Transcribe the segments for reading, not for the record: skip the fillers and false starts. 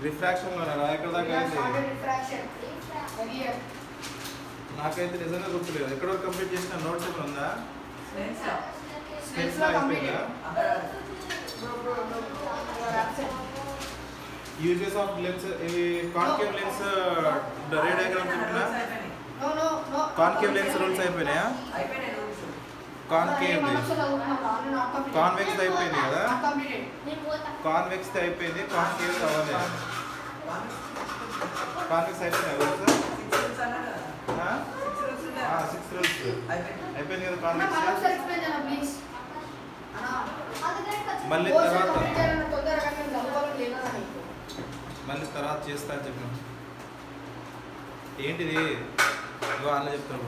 Refraction ఎక్కడ దాకా నాకైతే నిజంగా గుర్తులేదు. ఎక్కడో కంప్లీట్ చేసిన నోట్స్ ఏమైనా ఉందా? Uses of lens concave lens ray diagram చెప్పినా కాన్కేవ్ లెన్స్ రూల్స్ అయిపోయినాయా? కాన్కేవ్ కాన్వెక్స్ అయిపోయింది కదా, కాన్వెక్స్ అయిపోయింది, కాన్కేవ్ అవ్వలేదు. కాన్వెక్స్ అయిపోయినాయి రూల్స్, 6 రూల్స్ అయిపోయింది కదా కాన్వెక్స్. మళ్ళీ తర్వాత చేస్తా అని చెప్పిన ఏంటిది అన్న చెప్తాడు.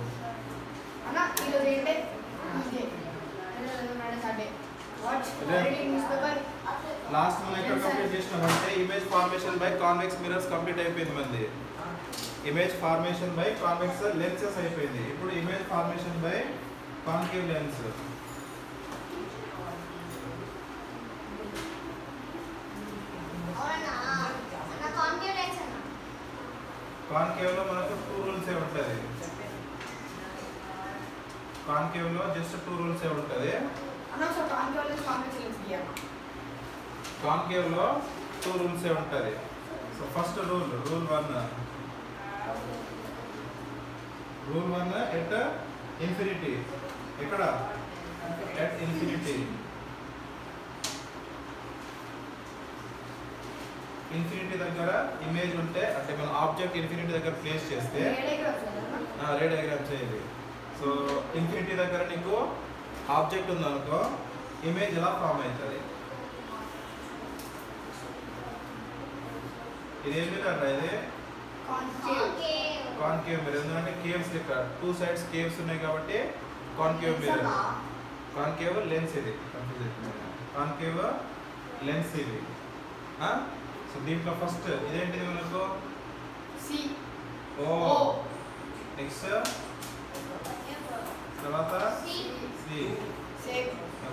లాస్ట్ మనం ఎక్కడ కంప్లీట్ చేసినామంటే image formation by convex mirrors complete అయిపోయింది. మంది image formation by convex lenses అయిపోయింది. ఇప్పుడు image formation by concave lens. Concave లో మనకు 2 రూల్స్ ఉంటుంది. కాన్కేవ్ లో జస్ట్ 2 రూల్స్ ఉంటుంది. కాన్కేవ్ లో 2 రూల్స్ ఉంటుంది. So first rule 1 at infinity. ఎక్కడ? At infinity. ఇన్ఫినిటీ దగ్గర ఇమేజ్ ఉంటే అంటే మనం ఆబ్జెక్ట్ ఇన్ఫినిటీ దగ్గర ప్లేస్ చేస్తే రే డయాగ్రామ్ చేయాలి. సో ఇన్ఫినిటీ దగ్గర నీకు ఆబ్జెక్ట్ ఉందనుకో, ఇమేజ్ ఎలా ఫామ్ అవుతుంది? ఇదేం మిర్రర్? ఇది కాన్కేవ్ మిర్రర్. ఎందుకంటే కేవ్స్ ఇక్కడ 2 సైడ్స్ కేవ్స్ ఉన్నాయి కాబట్టి కాన్కేవ్ మిర్రర్. కాన్కేవ్ లెన్స్ ఇది, కాన్కేవ్ లెన్స్ ఇది. సో దీంట్లో ఫస్ట్ ఇదేంటిది మనకు? ఓ. నెక్స్ట్ తర్వాత సి,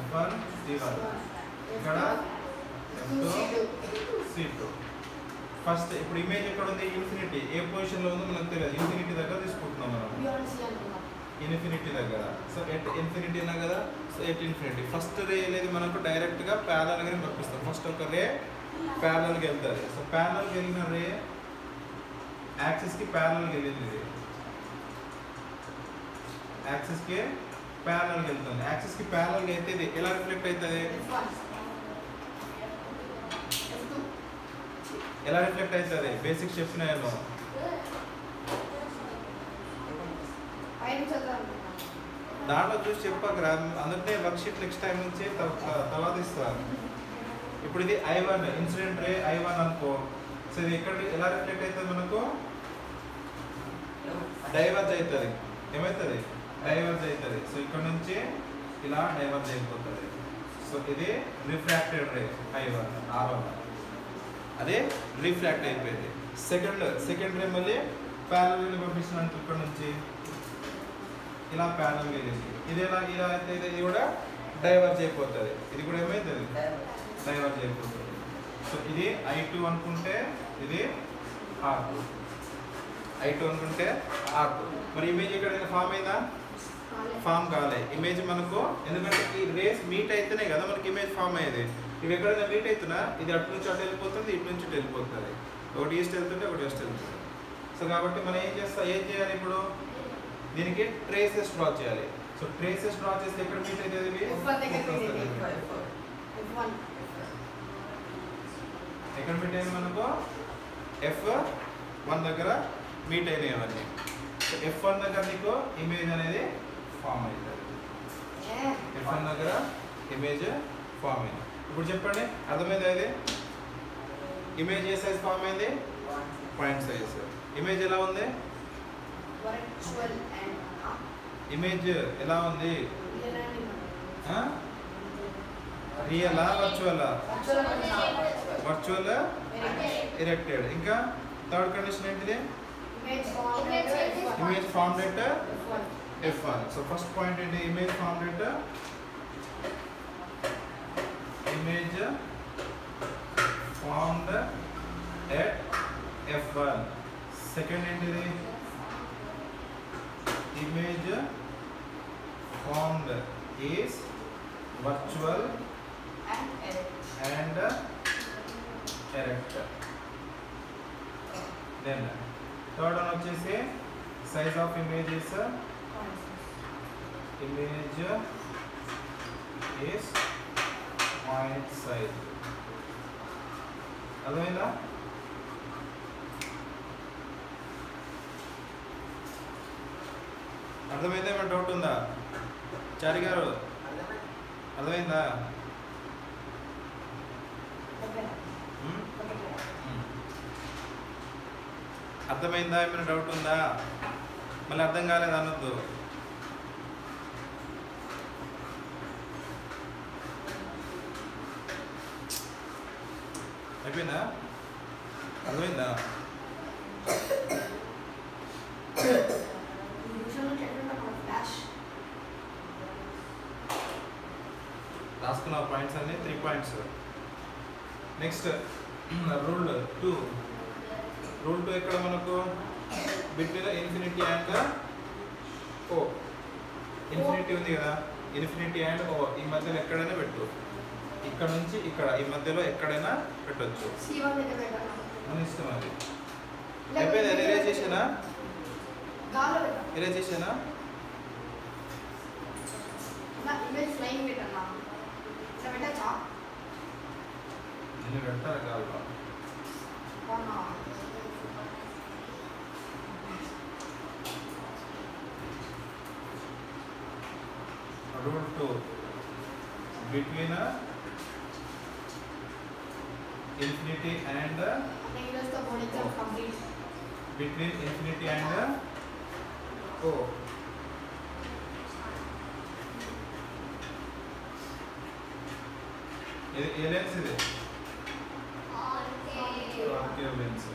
F1 C1, ఇక్కడ F2 C2. ఫస్ట్ ఇప్పుడు ఇమేజ్ ఎక్కడ ఉంది? ఇన్ఫినిటీ. ఏ పొజిషన్ లో ఉందో మనకు తెలియదు. ఇన్ఫినిటీ దగ్గర తీసుకుంటున్నాం మనం, ఇన్ఫినిటీ దగ్గర. సో ఎట్ ఇన్ఫినిటీ అన్నా కదా, సో ఎట్ ఇన్ఫినిటీ. ఫస్ట్ రే అనేది మనకు డైరెక్ట్ గా ప్యారలల్ గానే పంపిస్తాం. ఫస్ట్ ఒక రే ప్యారలల్ గా వెళ్తుంది. సో ప్యారలల్ గా వెళ్ళిన రే యాక్సిస్ కి ప్యారలల్ గా వెళ్ళింది. ఇది యాక్సిస్ కి ప్యారలల్ గా వెళ్తుంది. యాక్సిస్ కి ప్యారలల్ గా అయితే ఇది ఎలా రిఫ్లెక్ట్ అవుతుంది? ఎలా రిఫ్లెక్ట్ అవుతుంది? బేసిక్ చెప్పినాను. దాంట్లో చూసి చెప్పకరా, అందుకే వర్క్ షీట్ నెక్స్ట్ టైం నుంచి తర్వాత ఇస్తాను. ఇప్పుడు ఇది I1 ఇన్సిడెంట్ రే I1 అనుకో. సో ఇది ఎక్కడ ఎలా రిఫ్లెక్ట్ అవుతుంది? మనకు డైవర్జ్ అవుతుంది. ఏమవుతుంది? డైవర్జ్ అవుతుంది. సో ఇక్కడ నుంచి ఇలా డైవర్జ్ అయిపోతుంది. సో ఇది రిఫ్రాక్టెడ్ రే I1 R1, అదే రిఫ్రాక్ట్ అయిపోయింది. సెకండ్ రే మళ్ళీ ప్యారలల్ పంపిస్తున్నాను. ఇక్కడ నుంచి ఇలా ప్యారలల్ వెళ్ళింది. ఇది ఇలా అయితే ఇది కూడా డైవర్జ్ అయిపోతుంది. ఇది కూడా ఏమవుతుంది? డైవర్జ్ అయిపోతుంది. సో ఇది I2 అనుకుంటే ఇది R2, I2 అనుకుంటే R2. మరి ఇమేజ్ ఇక్కడ ఫామ్ అయిందా? ఫామ్ కాలే ఇమేజ్ మనకు. ఎందుకంటే ఈ రేస్ మీట్ అయితేనే కదా మనకి ఇమేజ్ ఫామ్ అయ్యేది. ఇవి ఎక్కడైనా మీట్ అవుతున్నా ఇది అటు నుంచి అటు వెళ్ళిపోతుంది, ఇటు నుంచి ఇటు వెళ్ళిపోతుంది. ఒకటి ఈస్ట్ వెళ్తుంటే ఒకటి వెస్ట్ వెళ్తుంది. సో కాబట్టి మనం ఏం చేయాలి? ఇప్పుడు దీనికి ట్రేసెస్ డ్రా చేయాలి. సో ట్రేసెస్ డ్రా చేస్తే ఎక్కడ మీట్ అవుతుంది? ఎక్కడ మీట్ అయింది మనకు? F1 దగ్గర మీట్ అయినాయి అవన్నీ. సో F1 దగ్గర నీకు ఇమేజ్ అనేది ఫామ్ అవుతుంది. F1 దగ్గర ఇమేజ్ ఫామ్ అయింది. ఇప్పుడు చెప్పండి, అర్థమైంది? ఇది ఇమేజ్ ఏ సైజ్ ఫామ్ అయింది? Point size. ఇమేజ్ ఎలా ఉంది? ఇమేజ్ ఎలా ఉంది? రియలా వర్చువలా? Virtual erected. ఇంకా థర్డ్ కండిషన్ ఏంటిది? Image formed at F1. So first point in the image formed at image formed at F1. Second ఏంటిది image formed is virtual and erect. Then third one వచ్చేసి size of image is point size. అర్థమైందా? అర్థమైందా? ఏమైనా doubt ఉందా చారి గారు? అర్థమైందా? అర్థమైందా? ఏమైనా డౌట్ ఉందా? మళ్ళీ అర్థం కాలేదు అనొద్దు. అయిపోయిందా? అర్థమైందా? రాసుకున్న పాయింట్స్ అన్ని 3 పాయింట్స్. Next rule 2. రూల్ 2 ఎక్కడ మనకు between infinity and O. Infinity ఉంది కదా, ఇన్ఫినిటీ అండ్ ఓ ఈ మధ్యలో ఎక్కడైనా పెట్టు. ఇక్కడ నుంచి ఇక్కడ ఈ మధ్యలో ఎక్కడైనా పెట్టొచ్చు. మన ఇష్టం అది. అయిపోయింది. ఎరేజ్ చేసానా? ఎరేజ్ చేసానా? నేను పెడతారా కాదు. Rule 2 between infinity and between infinity and O. ఏ లెన్స్ ఇది? Concave lens.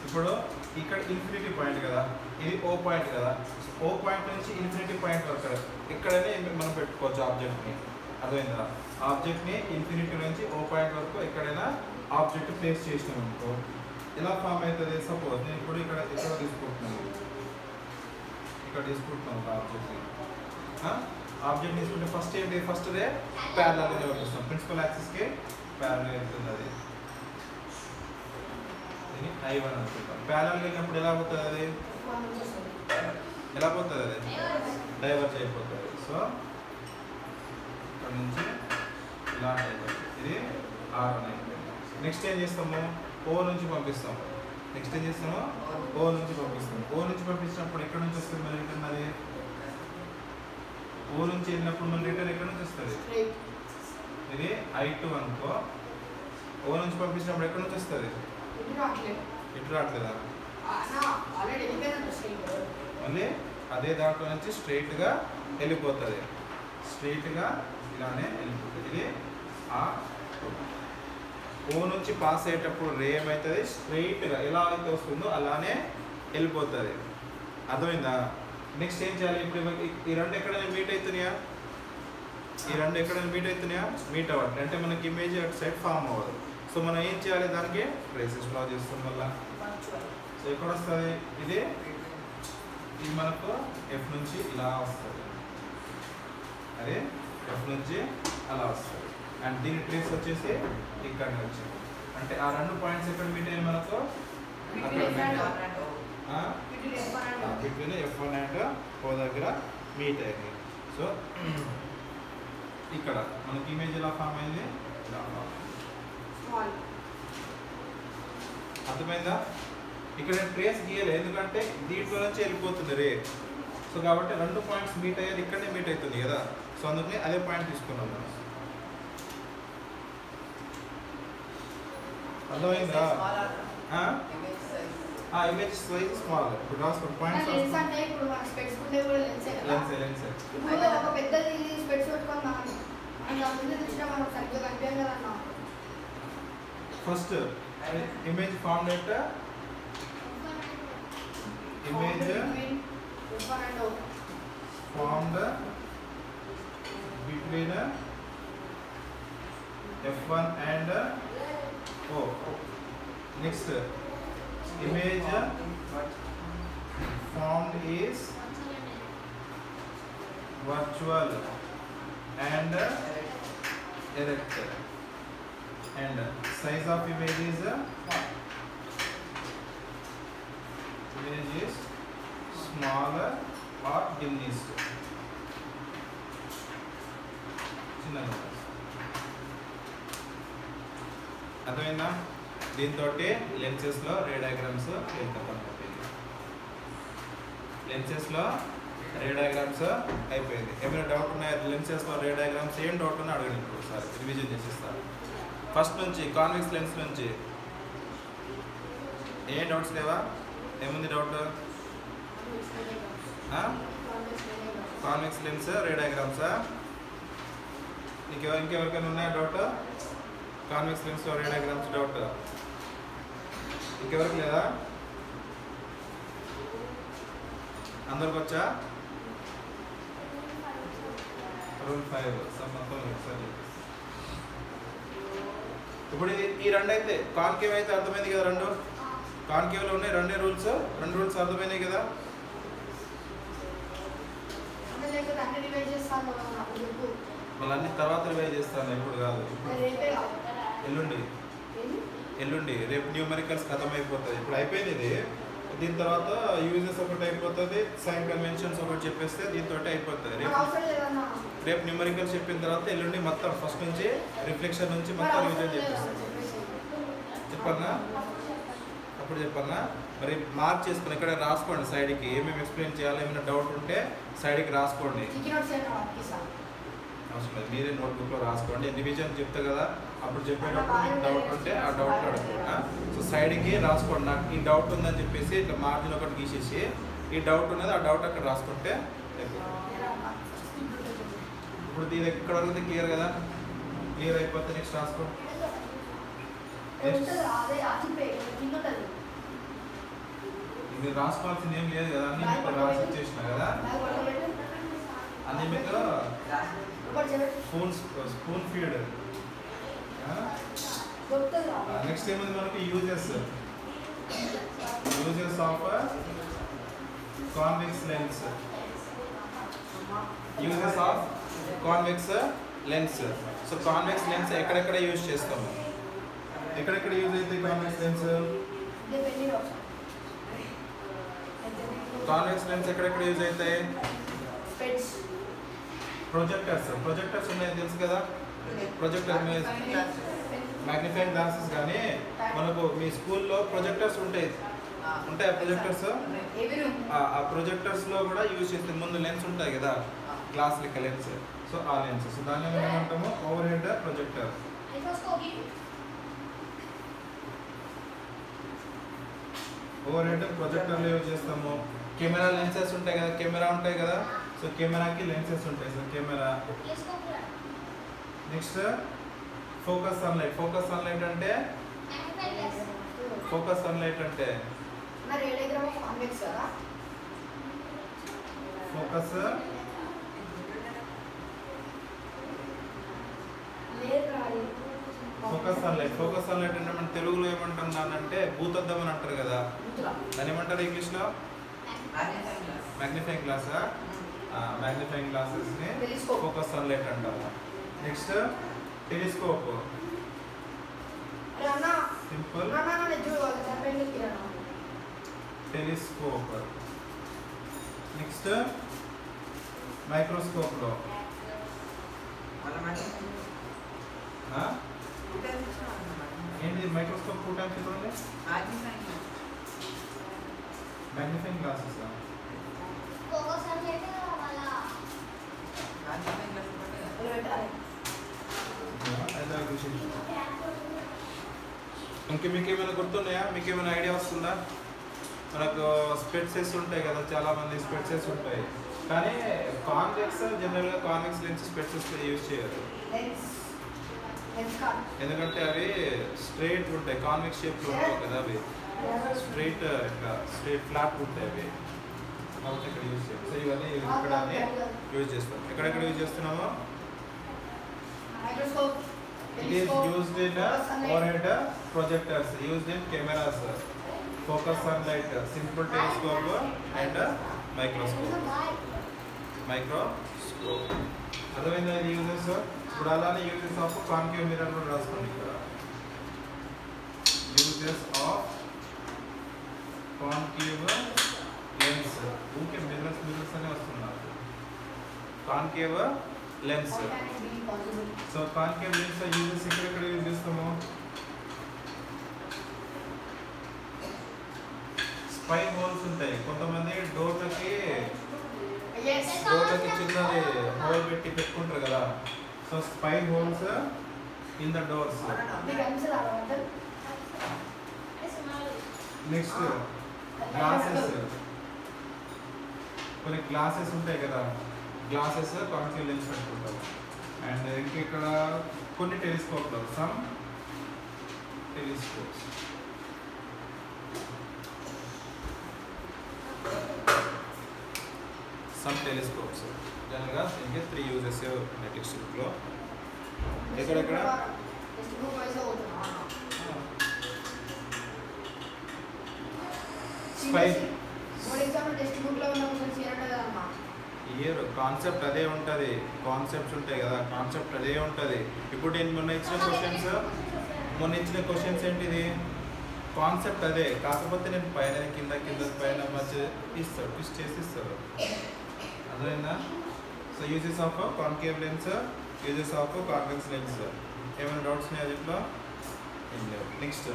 ఇప్పుడు ఇక్కడ ఇన్ఫినిటీ పాయింట్ కదా, ఇది ఓ పాయింట్ కదా. ఓ పాయింట్ నుంచి ఇన్ఫినిటీ పాయింట్ వరకు ఎక్కడైనా మనం పెట్టుకోవచ్చు ఆబ్జెక్ట్ని. అర్థమైందా? ఆబ్జెక్ట్ని ఇన్ఫినిటీ నుంచి ఓ పాయింట్ వరకు ఎక్కడైనా ఆబ్జెక్ట్ ప్లేస్ చేసినాం అనుకో ఎలా ఫామ్ అవుతుంది? సపోజ్ నేను ఇప్పుడు ఇక్కడ తీసుకుంటున్నాను, ఇక్కడ తీసుకుంటున్నాను ఒక ఆబ్జెక్ట్ని. ఆబ్జెక్ట్ తీసుకుంటే ఫస్ట్ ఏంటి? ఫస్ట్ డే ప్యారలల్ చూపిస్తాం. ప్రిన్సిపల్ యాక్సిస్కి ప్యారలల్ వెళ్తుంది. అది I1 అనుకుంటాం. ప్యారలల్ లేనప్పుడు ఎలా పోతుంది? అది ఎలా పోతుంది? అది డైవర్జ్ అయిపోతుంది. సో ఇక్కడ నుంచి ఇలా డైవర్జ్. ఇది R1 అయిపోయింది. నెక్స్ట్ ఏం చేస్తాము? O నుంచి పంపిస్తాము. నెక్స్ట్ ఏం చేస్తాము? O నుంచి పంపిస్తాము. O నుంచి పంపించినప్పుడు ఎక్కడ నుంచి వస్తుంది మన రిటర్న్? అది O నుంచి వెళ్ళినప్పుడు మన రిటర్న్ ఎక్కడ నుంచి వస్తుంది? ఇది I2 అనుకో. O నుంచి పంపించినప్పుడు ఎక్కడ నుంచి వస్తుంది? ఇటు రావట్లేదా? మళ్ళీ అదే దాంట్లో నుంచి స్ట్రైట్గా వెళ్ళిపోతుంది. స్ట్రైట్గా ఇలానే వెళ్ళిపోతుంది. ఇది O నుంచి పాస్ అయ్యేటప్పుడు రే ఏమవుతుంది? స్ట్రైట్గా ఎలా అయితే వస్తుందో అలానే వెళ్ళిపోతుంది. అర్థమైందా? నెక్స్ట్ ఏం చేయాలి? ఇప్పుడు ఈ రెండు ఎక్కడైనా మీట్ అవుతున్నాయా? ఈ రెండు ఎక్కడైనా మీట్ అవుతున్నాయా? మీట్ అవ్వట్లేదు అంటే మనకి ఇమేజ్ అటు సైడ్ ఫామ్ అవ్వదు. సో మనం ఏం చేయాలి? దానికి ట్రేసెస్ డ్రా చేస్తాం మళ్ళీ. సో ఎక్కడ వస్తుంది? ఇది మనకు F నుంచి ఇలా వస్తుంది. అదే F నుంచి అలా వస్తుంది. అండ్ దీని ట్రేస్ వచ్చేసి ఇక్కడ నుంచి. అంటే ఆ రెండు పాయింట్స్ ఎక్కడ మీట్ అయ్యాయి మనకు? బిట్వీన్ F1 అండ్ O దగ్గర మీట్ అయ్యింది. సో ఇక్కడ మనకి ఇమేజ్ ఎలా ఫామ్ అయింది? ఇలా ఫామ్ అయింది. అర్థమైందా? ఇక్కడ ట్రేస్ గీయలేదు ఎందుకంటే దీంట్లో నుంచి వెళ్ళిపోతుంది రే. సో కాబట్టి రెండు పాయింట్స్ మీట్ అయ్యేది ఇక్కడనే మీట్ అవుతుంది కదా. సో అందుకని అదే పాయింట్ తీసుకున్నాం మనం. అర్థమైందా? Image size small. ఇప్పుడు రాసుకో పాయింట్స్. లెన్స్ అంటే ఇప్పుడు మన స్పెట్స్ ఉండే కూడా లెన్సే కదా. లెన్స్. ఇప్పుడు ఒక పెద్దది స్పెట్స్ పెట్టుకున్నాం అంటే ముందు తెచ్చినా మనం సరిగ్గా కనిపించం కదా అన్న. First image formed at image formed between F1 and O. Next, image formed is virtual and erect, and size of image is smaller or diminished. చిన్నగా అర్థమైందా? దీంతో లెన్సెస్లో రే డయాగ్రామ్స్ లెన్సెస్లో రే డయాగ్రామ్స్ అయిపోయింది. ఏమైనా డౌట్ ఉన్నాయా లెన్సెస్లో రే డయాగ్రామ్స్? ఏం డౌట్ ఉన్నా అడగండి. ఇప్పుడు ఒకసారి రివిజన్ చేసిస్తాను. ఫస్ట్ నుంచి కాన్వెక్స్ లెన్స్ నుంచి ఏ డౌట్స్ లేవా? ఏముంది డౌట్? కాన్వెక్స్ లెన్స్ రే డయాగ్రామ్సా? ఇంకెవరికైనా ఉన్నాయా డౌట్? కాన్వెక్స్ లెన్స్ రే డయాగ్రామ్స్ డౌట్ ఇంకెవరికి లేదా? అందరికి వచ్చా? రూల్ 5 మొత్తం ఒకసారి ఇప్పుడు ఈ రెండు అయితే కాన్కేవ్ అయితే అర్థమైంది కదా. రెండు కాన్కేవ్లో ఉన్నాయి రెండు రూల్స్ అర్థమైనాయి కదా. మళ్ళీ అన్ని తర్వాత రివైజ్ చేస్తాను, ఇప్పుడు కాదు. ఎల్లుండి రేపు న్యూమరికల్స్ ఖతం అయిపోతుంది. ఇప్పుడు అయిపోయింది ఇది. దీని తర్వాత యూజెస్ ఒకటి అయిపోతుంది, సైన్ కన్వెన్షన్స్ ఒకటి చెప్పేస్తే దీంతో అయిపోతుంది. రేపు న్యూమరికల్స్ చెప్పిన తర్వాత ఎల్లుండి మొత్తం ఫస్ట్ నుంచి రిఫ్లెక్షన్ నుంచి మొత్తం రివిజన్ చెప్పేస్తాను. చెప్పన్నా? అప్పుడు చెప్పన్నా? మరి మార్క్ చేసుకుని ఇక్కడ రాసుకోండి. సైడ్కి ఏమేమి ఎక్స్ప్లెయిన్ చేయాలో ఏమైనా డౌట్ ఉంటే సైడ్కి రాసుకోండి. అవసరం లేదు, మీరే నోట్బుక్లో రాసుకోండి. రివిజన్ చెప్తా కదా, అప్పుడు చెప్పేటప్పుడు మీకు డౌట్ ఉంటే ఆ డౌట్ అడగండి. సో సైడ్కి రాసుకోండి. నాకు ఈ డౌట్ ఉందని చెప్పేసి ఇట్లా మార్జిన్ ఒకటి గీసేసి ఈ డౌట్ ఉన్నది ఆ డౌట్ అక్కడ రాసుకుంటే ఇప్పుడు దీని ఎక్కడ వరకు క్లియర్ కదా. క్లియర్ అయిపోతే నెక్స్ట్ రాసుకో. ఇది రాసుకోవాల్సింది ఏం లేదు కదా, అన్ని మీకు రాసి వచ్చేసిన కదా. అన్ని మీకు స్పూన్ ఫీడ్. నెక్స్ట్ ఏముంది మనకి? Uses of convex lens. Uses of convex lens. So convex lens ఎక్కడెక్కడ యూజ్ చేస్తాము? ఎక్కడెక్కడ యూజ్ అవుతాయి కాన్వెక్స్ లెన్స్? కాన్వెక్స్ లెన్స్ ఎక్కడెక్కడ యూజ్ అవుతాయి? ప్రొజెక్టర్స్ ఉన్నాయి తెలుసు కదా. ప్రొజెక్టర్ మ్యాగ్నిఫైయింగ్ గ్లాసెస్ కానీ మనకు మీ స్కూల్లో ప్రొజెక్టర్స్ ఉంటాయి. ప్రొజెక్టర్స్ ఆ ప్రొజెక్టర్స్లో కూడా యూజ్ చేస్తే ముందు లెన్స్ ఉంటాయి కదా, గ్లాస్ లెక్క లెన్స్. సో ఆ లెన్స్, సో దాన్ని ఏమంటాము? Over head projector. Over head ప్రొజెక్టర్లో యూజ్ చేస్తాము. కెమెరా లెన్సెస్ ఉంటాయి కదా, కెమెరా ఉంటాయి కదా. సో కెమెరాకి లెన్సెస్ ఉంటాయి. So camera. Next focus sunlight. Focus sunlight అంటే ఫోకస్ సన్లైట్ అంటే ఫోకస్ సన్లైట్. ఫోకస్ సన్లైట్ అంటే మన తెలుగులో ఏమంటున్నానంటే భూతద్దం అని అంటారు కదా. దాన్ని ఏమంటారు ఇంగ్లీష్లో? మ్యాగ్నిఫైయింగ్ గ్లాసా? మ్యాగ్నిఫైయింగ్ గ్లాసెస్ని ఫోకస్ సన్లైట్ అంటారు. Next telescope. Simple telescope. Next మైక్రోస్కోప్లో ఏంటి? మైక్రోస్కోప్ 2 టైమ్స్ చూడండి. Magnifying glasses. ఇంకా మీకు ఏమైనా గుర్తున్నాయా? మీకు ఏమైనా ఐడియా వస్తుందా? మనకు స్పెట్సెస్ ఉంటాయి కదా, చాలా మంది స్పెట్సెస్ ఉంటాయి. కానీ కాన్వెక్స్ జనరల్గా కాన్వెక్స్ లెన్స్ స్పెట్సెస్ యూజ్ చేయరు. ఎందుకంటే అవి స్ట్రైట్ ఉంటాయి, కాన్వెక్స్ షేప్లో ఉంటాయి కదా. అవి స్ట్రైట్ ఫ్లాట్ ఉంటాయి అవి, కాబట్టి ఇక్కడ యూజ్ చేయాలి. సో ఇవన్నీ ఇక్కడ యూజ్ చేస్తాం. ఎక్కడెక్కడ యూజ్ చేస్తున్నామో microscope, it is used in overhead projectors, used in cameras, focus on light, simple telescope and microscope. అర్థమైందా ఇది యూజెస్? ఇప్పుడు అలానే యూజెస్ ఆఫ్ కాన్కేవ్ మిర్రర్ కూడా రాసుకోండి ఇక్కడ. Uses of concave lens. Okay mirrors అనే వస్తున్నారు. Concave lens. So concave lens uses ఎక్కడెక్కడ యూజ్ చేస్తాము? స్పై హోల్స్ ఉంటాయి. కొంతమంది డోర్లకి చిన్నది హోల్ పెట్టి పెట్టుకుంటారు కదా. So spy holes in the doors. Next glasses. కొన్ని గ్లాసెస్ ఉంటాయి కదా, గ్లాసెస్ కాన్కేవ్ లెన్స్ పెట్టుకుంటారు. అండ్ ఇంకా ఇక్కడ కొన్ని టెలిస్కోప్లు, సమ్ టెలిస్కోప్స్. జనరల్గా దీనికి 3 యూజెస్ టెక్స్ట్ బుక్లో. ఎక్కడెక్కడ స్పై ఇయర్ కాన్సెప్ట్ అదే ఉంటుంది. కాన్సెప్ట్స్ ఉంటాయి కదా, కాన్సెప్ట్ అదే ఉంటుంది. ఇప్పుడు నేను మొన్న ఇచ్చిన క్వశ్చన్స్ ఏంటిది? కాన్సెప్ట్ అదే, కాకపోతే నేను పైన కింద పైన మధ్య ఇస్తాను, ట్విస్ట్ చేసి ఇస్తాను. అర్థమైందా? So uses of concave lens, uses of convex lens. ఏమైనా డౌట్స్ ఉన్నాయా దీంట్లో? ఏం లేవు. Next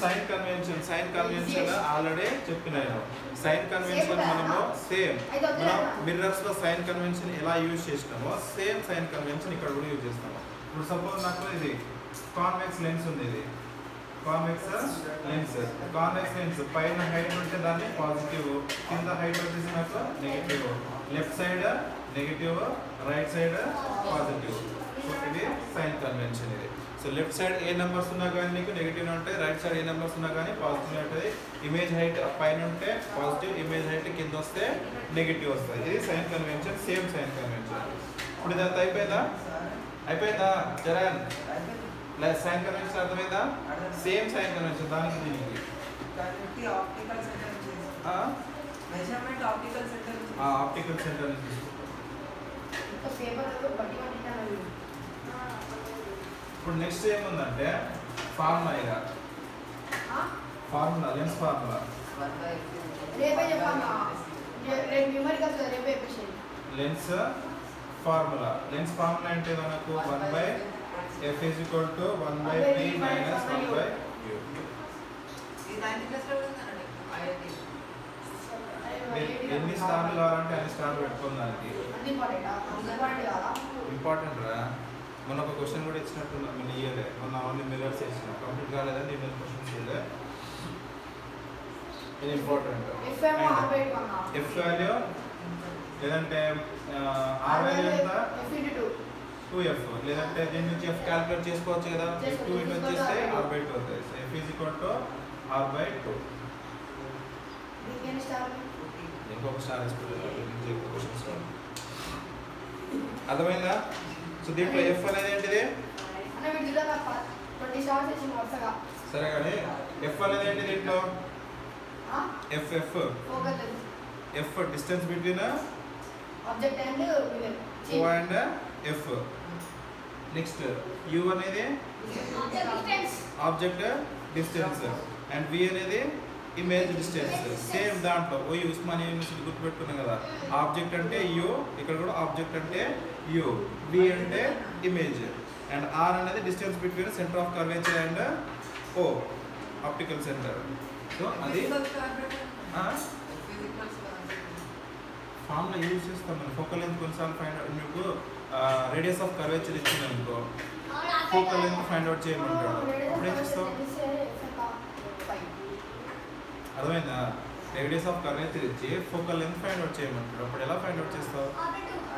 sign convention. Sign convention already చెప్పినాను. సైన్ కన్వెన్షన్ మనము సేమ్ మనం మిర్రర్స్లో సైన్ కన్వెన్షన్ ఎలా యూజ్ చేసినామో సేమ్ సైన్ కన్వెన్షన్ ఇక్కడ కూడా యూజ్ చేస్తాము. ఇప్పుడు సపోజ్ నాకు ఇది కాన్వెక్స్ లెన్స్ ఉంది. ఇది కాన్వెక్స్ లెన్స్ పైన హైట్ ఉంటే దాన్ని పాజిటివ్, కింద హైట్ వచ్చేసి నాకు negative. Left side negative, right side positive. So ఇది సైన్ కన్వెన్షన్. ఇది సో లెఫ్ట్ సైడ్ ఏ నెంబర్స్ ఉన్నా కానీ నీకు నెగిటివ్ ఉంటాయి, రైట్ సైడ్ ఏ నెంబర్స్ ఉన్నా కానీ పాజిటివ్ ఉంటుంది. ఇమేజ్ హైట్ పైన ఉంటే పాజిటివ్, ఇమేజ్ హైట్ కింద వస్తే నెగిటివ్ వస్తుంది. ఇది sign convention, same sign convention. ఇప్పుడు ఇదంతా అయిపోయిందా జరన్? సైన్ కన్వెన్షన్ అర్థమైందా? సేమ్ సైన్ కన్వెన్షన్ దానికి దీనికి. ఆప్టికల్ సెంటర్ నుంచి ఇప్పుడు నెక్స్ట్ ఏముందంటే formula. Lens formula. Lens formula అంటే మనకు 1/f = 1/p - 1/u. ఎన్ని స్టార్లు కావాలంటే అన్ని స్టార్లు పెట్టుకోవడానికి ఇంపార్టెంట్ రా. మొన్న ఒక క్వశ్చన్ కూడా ఇచ్చినట్టున్నా, మన ఇయర్లే మొన్న ఓన్లీ మిర్రర్స్ ఇచ్చిన కంప్లీట్ కాలేదని నేను క్వశ్చన్స్ ఇవ్వలే. ఇది ఇంపార్టెంట్. ఎఫ్ వాల్యూ లేదంటే ఆర్ వాల్యూ ఎంత? 2f. లేదంటే దీని నుంచి ఎఫ్ క్యాలిక్యులేట్ చేసుకోవచ్చు కదా. 2 ఇటు వచ్చేస్తే r/2 అవుతుంది. So f = r/2. ఇంకొక స్టార్ క్వశ్చన్స్ అర్థమైందా? సో దీంట్లో ఎఫ్ అనేది ఏంటిది? సరే కానీ ఎఫ్ అనేది ఏంటి దీంట్లో? F distance between O and F. Next U అనేది ఆబ్జెక్ట్ డిస్టెన్స్ అండ్ V అనేది ఇమేజ్ డిస్టెన్స్. సేమ్ దాంట్లో ఓ ఉస్మానియా యూనివర్సిటీ గుర్తుపెట్టుకున్నాం కదా. ఆబ్జెక్ట్ అంటే U, ఇక్కడ కూడా ఆబ్జెక్ట్ అంటే U, V అంటే ఇమేజ్ అండ్ R అనేది distance between centre of curvature and O, optical centre. So అది ఫార్ములా యూజ్ చేస్తాం మనం. ఫోకల్ లెంత్ కొన్నిసార్లు ఫైండ్ అవుట్, మీకు రేడియస్ ఆఫ్ కర్వేచర్ ఇచ్చింది అనుకో, ఫోకల్ లెంత్ ఫైండ్ అవుట్ చేయమంటాడు. అప్పుడు ఏం చేస్తావు? అర్థమైందా? రేడియస్ ఆఫ్ కర్వేచర్ ఇచ్చి ఫోకల్ లెంత్ ఫైండ్ అవుట్ చేయమంటాడు. అప్పుడు ఎలా ఫైండ్ అవుట్ చేస్తావు?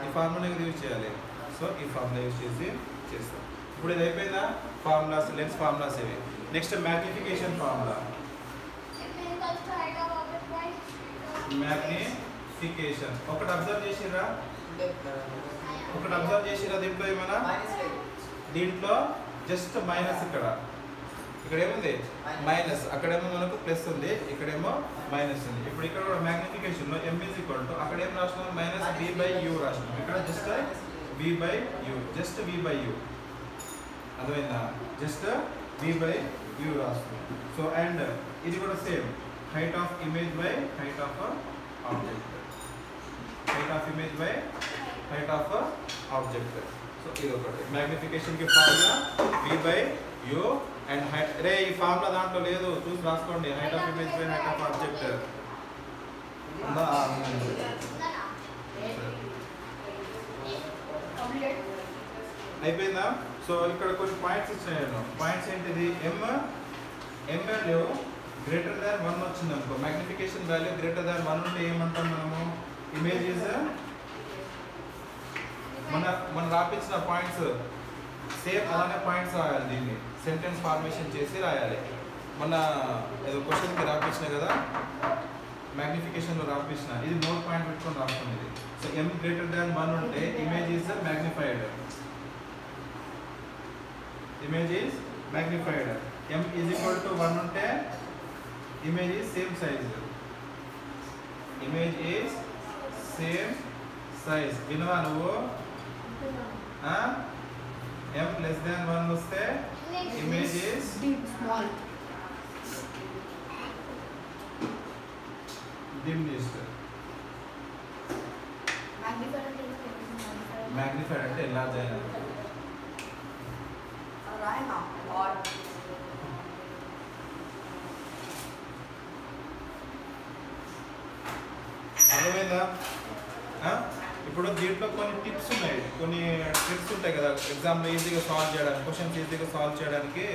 ఈ ఫార్ములా యూజ్ చేయాలి. సో ఈ ఫార్ములా యూజ్ చేసి చేస్తాం. ఇప్పుడు ఇది అయిపోయిందా? ఫార్ములాస్, లెన్స్ ఫార్ములాస్ ఇవి. Next magnification formula. మ్యాగ్నిఫికేషన్. ఒకటి అబ్జర్వ్ చేసిరా దీంట్లో ఏమైనా దీంట్లో జస్ట్ మైనస్ ఇక్కడ ఏముంది మైనస్, అక్కడేమో మనకు ప్లస్ ఉంది, ఇక్కడేమో మైనస్ ఉంది. ఇప్పుడు ఇక్కడ కూడా మ్యాగ్నిఫికేషన్ లో m ఈజ్ ఈక్వల్ టు అక్కడ ఏం రాసినాం మైనస్ v/u రాసినాం, ఇక్కడ జస్ట్ v/u, జస్ట్ v/u. అర్థమైందా? జస్ట్ v/u రాస్తున్నాం. సో అండ్ ఇది కూడా same height of image by height of object, height of image by height of object. So ఇది ఒకటి మ్యాగ్నిఫికేషన్ కి ఫార్ములా v/u అండ్ హైట్. రే ఈ formula దాంట్లో లేదు, చూసి రాసుకోండి. Height of image by height of object అయిపోయిందా? సో ఇక్కడ కొన్ని పాయింట్స్ ఇచ్చాను. పాయింట్స్ ఏంటిది? m వాల్యూ గ్రేటర్ దాన్ 1 వచ్చింది అనుకో, మ్యాగ్నిఫికేషన్ వాల్యూ గ్రేటర్ దాన్ 1 ఉంటే ఏమంటాం మనము? ఇమేజ్ ఇస్ మన రాపించిన పాయింట్స్ సేమ్ అలానే పాయింట్స్ రాయాలి. దీన్ని సెంటెన్స్ ఫార్మేషన్ చేసి రాయాలి. మన ఏదో క్వశ్చన్కి రాపించిన కదా, మ్యాగ్నిఫికేషన్లో రాపించిన, ఇది మోర్ పాయింట్ పెట్టుకొని రాసుకునేది. సో m గ్రేటర్ దాన్ 1 ఉంటే image is magnified, image is magnified. m is equal to 1 ఉంటే image is same size, image is same size. వినవా నువ్వు? m less than 1 వస్తే image is small, diminished. Magnified అంటే enlarge అయినది. అర్థమైందా? ఇప్పుడు దీంట్లో కొన్ని టిప్స్ ఉన్నాయి, కొన్ని ట్రిక్స్ ఉంటాయి కదా ఎగ్జామ్లో ఈజీగా సాల్వ్ చేయడానికి, క్వశ్చన్స్ ఈజీగా సాల్వ్ చేయడానికి.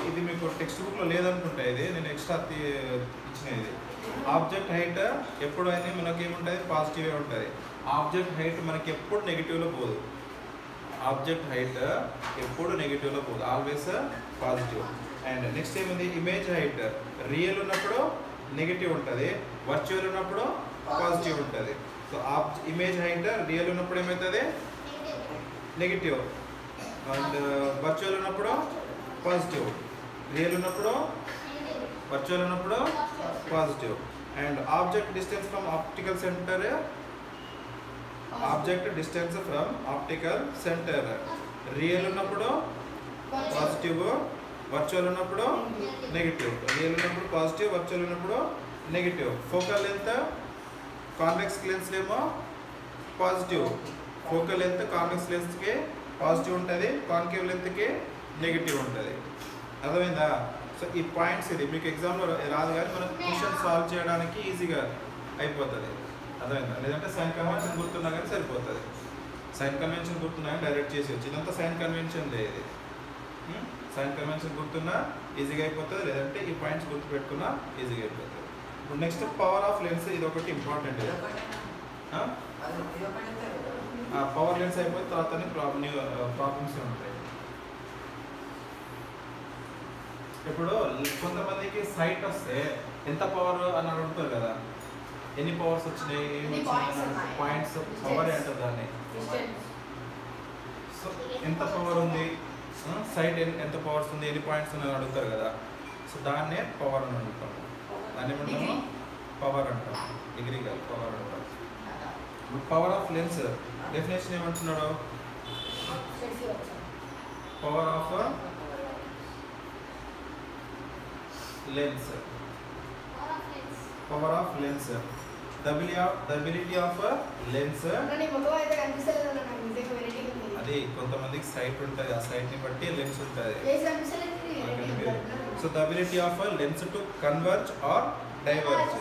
ఇది మీకు టెక్స్ట్ బుక్లో లేదనుకుంటా, ఇది నేను ఎక్స్ట్రా ఇచ్చిన. ఇది ఆబ్జెక్ట్ హైట్ ఎప్పుడైనా మనకి ఏముంటుంది? పాజిటివే ఉంటుంది. ఆబ్జెక్ట్ హైట్ మనకి ఎప్పుడు నెగిటివ్లో పోదు, ఆబ్జెక్ట్ హైట్ ఎప్పుడు నెగిటివ్లో పోదు, ఆల్వేస్ పాజిటివ్. అండ్ నెక్స్ట్ ఏముంది? ఇమేజ్ హైట్ రియల్ ఉన్నప్పుడు నెగిటివ్ ఉంటుంది, వర్చువల్ ఉన్నప్పుడు పాజిటివ్ ఉంటుంది. సో ఇమేజ్ హైట్ రియల్ ఉన్నప్పుడు ఏమవుతుంది? నెగిటివ్. అండ్ వర్చువల్ ఉన్నప్పుడు పాజిటివ్, రియల్ ఉన్నప్పుడు వర్చువల్ ఉన్నప్పుడు positive. And object distance from optical centre, object distance from optical centre real ఉన్నప్పుడు పాజిటివ్, వర్చువల్ ఉన్నప్పుడు నెగిటివ్. రియల్ ఉన్నప్పుడు పాజిటివ్, వర్చువల్ ఉన్నప్పుడు negative. Focal length convex lens ఏమో పాజిటివ్, ఫోకల్ లెంత్ కాన్వెక్స్ లెన్స్కి positive ఉంటుంది, concave లెంత్కి negative ఉంటుంది. అర్థమైందా? So ఈ పాయింట్స్ ఇది మీకు ఎగ్జామ్లో రాదు, కానీ మనకు క్వశ్చన్ సాల్వ్ చేయడానికి ఈజీగా అయిపోతుంది. అర్థమైందా? లేదంటే సైన్ కన్వెన్షన్ గుర్తున్నా కానీ సరిపోతుంది. సైన్ కన్వెన్షన్ గుర్తున్నా కానీ డైరెక్ట్ చేసి వచ్చి ఇదంతా సైన్ కన్వెన్షన్ లేదు. సైన్ కన్వెన్షన్ గుర్తున్నా ఈజీగా అయిపోతుంది, లేదంటే ఈ పాయింట్స్ గుర్తు పెట్టుకున్నా ఈజీగా అయిపోతుంది. ఇప్పుడు నెక్స్ట్ పవర్ ఆఫ్ లెన్స్, ఇది ఒకటి ఇంపార్టెంట్. పవర్ లెన్స్ అయిపోయిన తర్వాత ప్రాబ్లమ్స్ ఉంటాయి. ఇప్పుడు కొంతమందికి సైట్ వస్తే ఎంత పవర్ అని అడుగుతారు కదా, ఎన్ని పవర్స్ వచ్చినాయి, పాయింట్స్ పవర్ అంటారు దాన్ని. సో ఎంత పవర్ ఉంది, సైట్ ఎంత పవర్స్ ఉంది, ఎన్ని పాయింట్స్ ఉన్నాయని అడుగుతారు కదా. సో దాన్నే పవర్ అని అడుగుతాం. దాన్ని ఏమంటాము? పవర్ అంటాం. డిగ్రీ కాదు, పవర్ అంటాం. పవర్ ఆఫ్ లెన్స్ డెఫినేషన్ ఏమంటున్నాడు? Power of lens, power of lens, the ability of lens. అది కొంతమందికి సైట్ ఉంటుంది, ఆ సైట్ ని బట్టి లెన్స్ ఉంటుంది. So the ability of a lens to converge or diverge,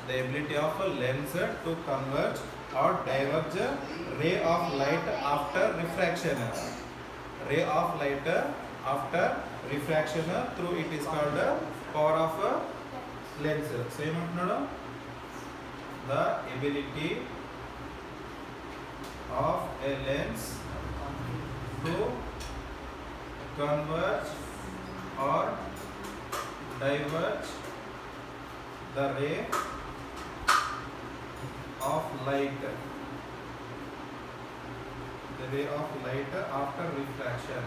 the ability of a lens to converge or diverge ray of light after refraction, ray of light after refraction through it is called power of lens. So ఏమంటున్నాడు? The ability of a lens to converge or diverge the ray of light, the ray of light after refraction.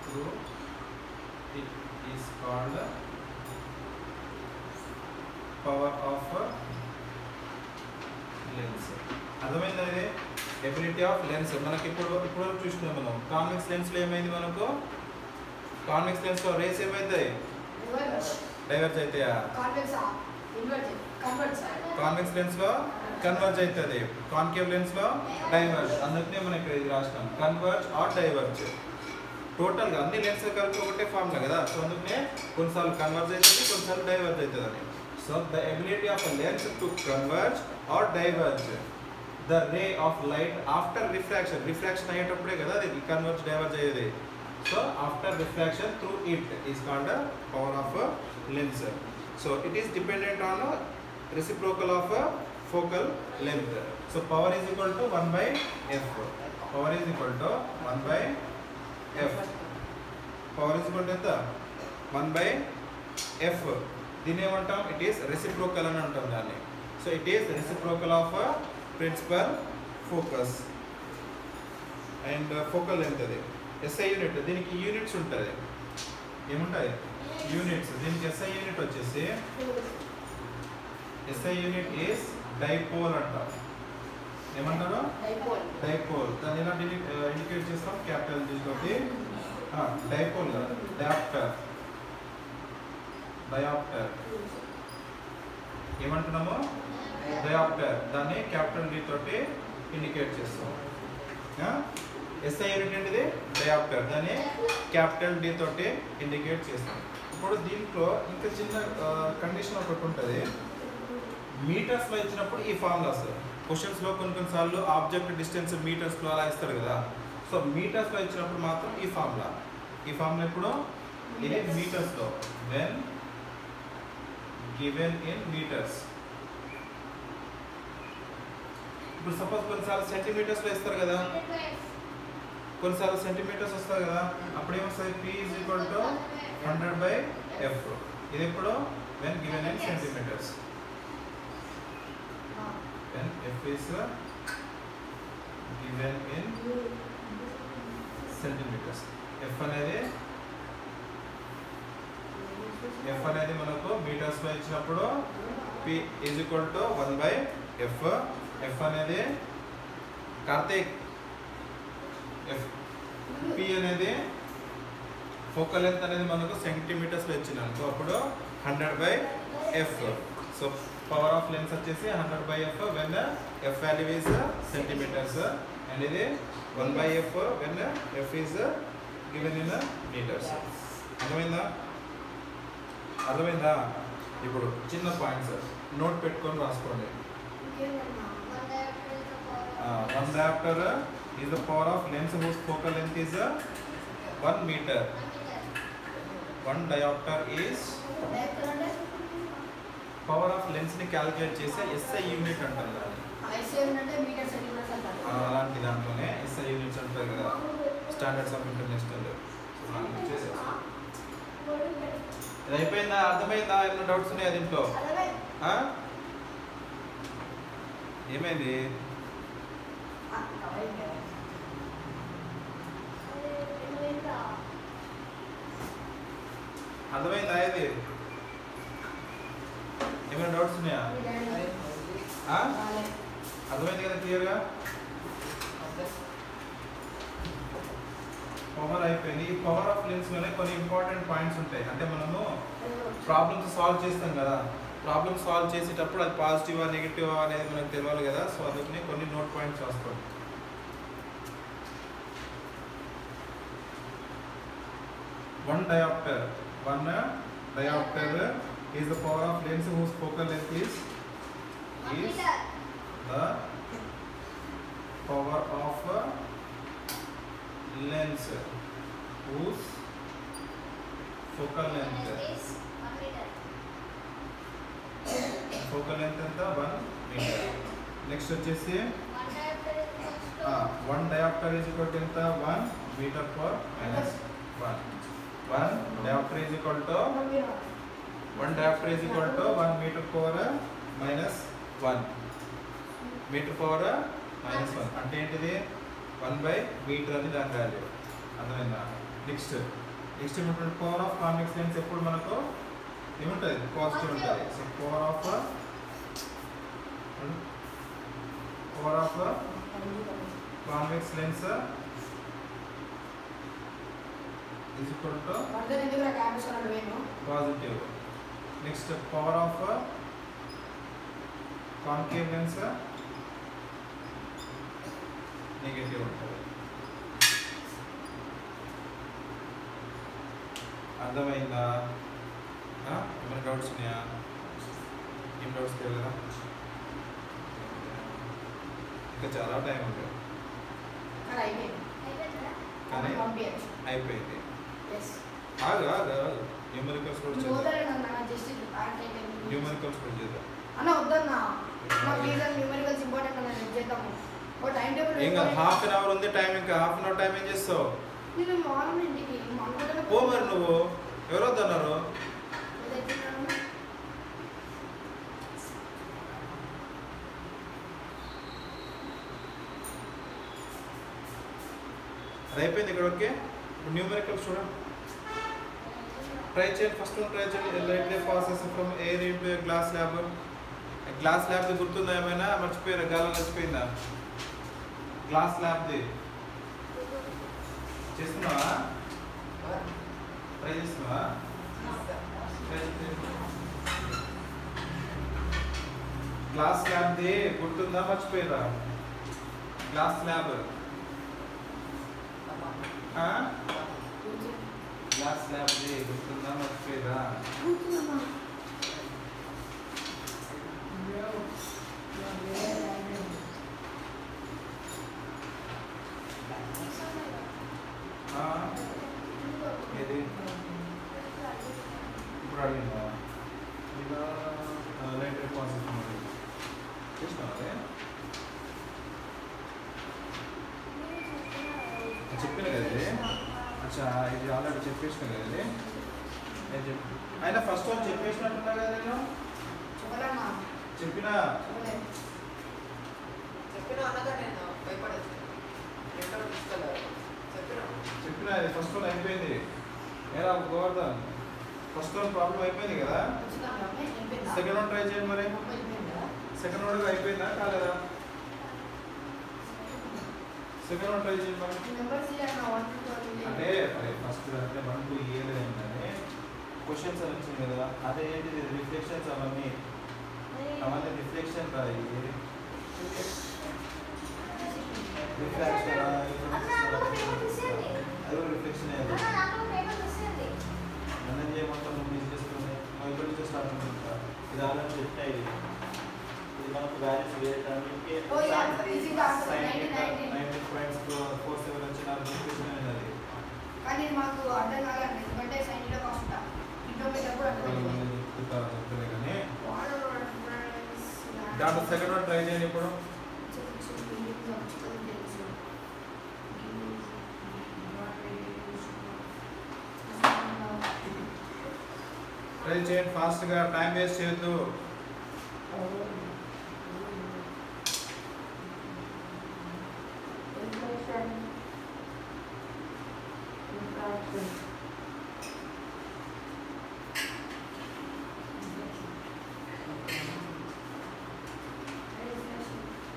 Through it is called power of lens. అర్థమైందా ఇది ability of lens. మనకి ఇప్పుడు చూసినాం మనం convex lens లో ఏమైంది, మనకు convex lens లో రేస్ ఏమైతాయి, డైవర్జ్ అవుతాయా, కాన్వెక్స్ లెన్స్ లో కన్వర్జ్ అవుతుంది, కాన్కేవ్ లెన్స్ లో డైవర్జ్. అందుకనే మనం ఇక్కడ ఇది రాసినాం కన్వర్జ్ ఆర్ డైవర్జ్. టోటల్ గా అన్ని లెన్స్ కలిపి ఒకటే ఫార్ములా కదా, సో అందుకనే కొన్నిసార్లు కన్వర్జ్ అవుతుంది, కొన్నిసార్లు డైవర్జ్ అవుతుంది అని. So the ability of a lens to converge or diverge the ray of light after refraction. Refraction అయ్యేటప్పుడే కదా అది కన్వర్జ్ డైవర్జ్ అయ్యేది. So after refraction through it is called power of lens. So it is dependent on reciprocal of focal length. So power is equal to 1 by f. Power is equal to 1 by f. Power is equal to ఎంత 1 by f. దీని ఏమంటాం, it is reciprocal అని అంటాం దాన్ని. So it is reciprocal of principal focus and focal length. అది SI unit. దీనికి units ఉంటుంది, ఏముంటాయి యూనిట్స్. దీనికి ఎస్ఐ యూనిట్ వచ్చేసి ఎస్ఐ యూనిట్ ఈస్ డైపోల్ అంటారు. ఏమంటారు, డైపోల్. దాన్ని ఎలా ఇండికేట్ చేస్తాం, క్యాపిటల్ జీ తోటి. డైపోల్ కదా, డయాప్టర్. డయాప్టర్ ఏమంటున్నాము, డయాప్టర్. దాన్ని క్యాపిటల్ డి తోటి ఇండికేట్ చేస్తాం. ఎస్ఐ యూనిట్ ఏంటిది, డయాప్టర్. దాన్ని క్యాపిటల్ డి తోటి ఇండికేట్ చేస్తాం. ఇప్పుడు దీంట్లో ఇంకా చిన్న కండిషన్ ఒకటి ఉంటుంది. మీటర్స్లో ఇచ్చినప్పుడు ఈ ఫార్ములా వస్తుంది. క్వశ్చన్స్లో కొన్నిసార్లు ఆబ్జెక్ట్ డిస్టెన్స్ మీటర్స్లో అలా ఇస్తారు కదా. సో మీటర్స్లో ఇచ్చినప్పుడు మాత్రం ఈ ఫార్ములా ఇప్పుడు ఇది మీటర్స్లో. When given in metres. ఇప్పుడు సపోజ్ కొన్నిసార్లు సెంటీమీటర్స్లో ఇస్తారు కదా, కొన్నిసార్లు సెంటీమీటర్స్ వస్తారు కదా, అప్పుడు ఏమొస్తుంది, P is equal to 100 by F. ఇది ఇప్పుడు when given in centimetres. When F is given in centimeters. F అనేది మనకు మీటర్స్ లో ఇచ్చినప్పుడు P is equal to 1 by F. F అనేది కార్తీక్. P అనేది ఫోకల్ లెంత్ అనేది మనకు సెంటీమీటర్స్ లో ఇచ్చినాను, అప్పుడు 100 by F. So power of lens వచ్చేసి 100 by F when F value is centimeters and ఇది 1 by F when F is given in meters. అర్థమైందా? ఇప్పుడు చిన్న పాయింట్స్ నోట్ పెట్టుకొని రాసుకోండి. 1 diopter is the power of lens whose focal length is 1 meter. 1 diopter is power of lens ని calculate చేసే SI unit అంటారు దాన్ని. అలాంటి దాంట్లోనే ఎస్ఐ యూనిట్స్ అంటారు కదా, స్టాండర్డ్స్ ఆఫ్ ఇంటర్నేషనల్. ఇది అయిపోయిందా, అర్థమైందా? ఏమైనా డౌట్స్ ఉన్నాయా దీంట్లో? ఏమైంది? అర్థమైందా? ఇది ఏమైనా డౌట్స్ ఉన్నాయా? అర్థమైంది కదా క్లియర్గా? పవర్ అయిపోయింది. ఈ పవర్ ఆఫ్ లెన్స్ లోనే కొన్ని ఇంపార్టెంట్ పాయింట్స్ ఉంటాయి. అంటే మనము ప్రాబ్లమ్స్ సాల్వ్ చేస్తాం కదా, ప్రాబ్లమ్ సాల్వ్ చేసేటప్పుడు అది పాజిటివా నెగిటివా అనేది మనకు తెలియాలి కదా. సో అందుకని కొన్ని నోట్ పాయింట్స్ రాసుకోండి. One diopter is the power of lens whose focal length is the power of lens whose focal length is 1 meter. Next వచ్చేసి 1 diopter is equal to 1 meter per minus 1. 1 diopter is equal to 1 diopter is equal to 1 meter power minus 1 meter power minus 1 అంటే ఏంటిది 1 by meter అని దాని value అర్థమైందా next ఏమిటంటే power of convex lens ఎప్పుడు మనకు ఏముంటుంది పాజిటివ్ ఉంటుంది so power of convex lens is equal to positive. Next power of concave lens negative ఉంటుంది అర్థమైందా ఏమైనా డౌట్స్ ఉన్నాయా ఏం డౌట్స్ తెలియదా ఇంకా చాలా టైం ఉంది కానీ అయిపోయింది ఆగు న్యూమరికల్స్ కూడా చేద్దాం న్యూమరికల్స్ కూడా చేద్దాం అన్న వద్దన్నా న్యూమరికల్స్ ఇంపార్టెంట్ అన్న చేద్దాము ఓ టైం టేబుల్ ఇంకా హాఫ్ అన్ అవర్ ఉంది టైం ఇంకా హాఫ్ అన్ అవర్ టైం ఏం చేస్తావు నేను మార్నింగ్ ఇంటికి పో మరి నువ్వు ఎవరు వద్దన్నారు అది అయిపోయింది ఇక్కడ ఓకే ఇప్పుడు న్యూమరికల్స్ చూడండి ట్రై చేయండి ఫస్ట్ ట్రై చేయండి lightly process from air into glass ల్యాబ్ది గుర్తుందా ఏమైనా మర్చిపోయారా గాలి మర్చిపోయిందా గ్లాస్ ల్యాబ్ది చేస్తున్నావా ట్రై చేస్తున్నావా గ్లాస్ ల్యాబ్ది గుర్తుందా మర్చిపోయారా గ్లాస్ ల్యాబ్ గ్లాస్ ల్యాబ్ది గుర్తుందా మర్చిపోయారా ఏది ఇప్పుడు అడిగిందా ఇలా లైట్ ప్రాసెస్ చేసినావే చెప్పిన కదా ఇది అచ్చా ఇది ఆల్రెడీ చెప్పేసిన కదా ఇది నేను చెప్పి అయినా ఫస్ట్ వన్ చెప్పేసినట్టున్నా కదా నేను చెప్పినా చెప్పినా ఇది ఫస్ట్ వన్ అయిపోయింది ఏరా గోవర్ధన్ ఫస్ట్ వన్ ప్రాబ్లం అయిపోయింది కదా సెకండ్ వన్ ట్రై చేయండి మరి సెకండ్ వన్ అయిపోయిందా కాలేదా సెకండ్ వన్ ట్రై చేయండి మరి అంటే ఫస్ట్ అంటే 1 to ఏ లేదంటే క్వశ్చన్స్ అని వచ్చింది కదా అదే ఏంటిది రిఫ్లెక్షన్స్ అవన్నీ రిఫ్లెక్షన్ రా ఇది రిఫ్లెక్షన్ అది రిఫ్లెక్షన్ మనం చేయమంటాం నువ్వు మిస్ చేసుకుని ఎప్పటి నుంచి స్టార్ట్ అవుతుందా ఇది ఆల్రెడీ చెప్తాయి ఇది మనకు వాల్యూస్ వేయడానికి 19.47 వచ్చిన రిఫ్లెక్షన్ అనేది కానీ మాకు అర్థం కాలేదు ఎందుకంటే సైన్లో కాస్ట్ ఇంటర్మీడియట్ కూడా చెప్తాను కానీ దాంట్లో సెకండ్ వన్ ట్రై చేయండి ఇప్పుడు ట్రై చేయండి ఫాస్ట్గా టైం వేస్ట్ చేయొద్దు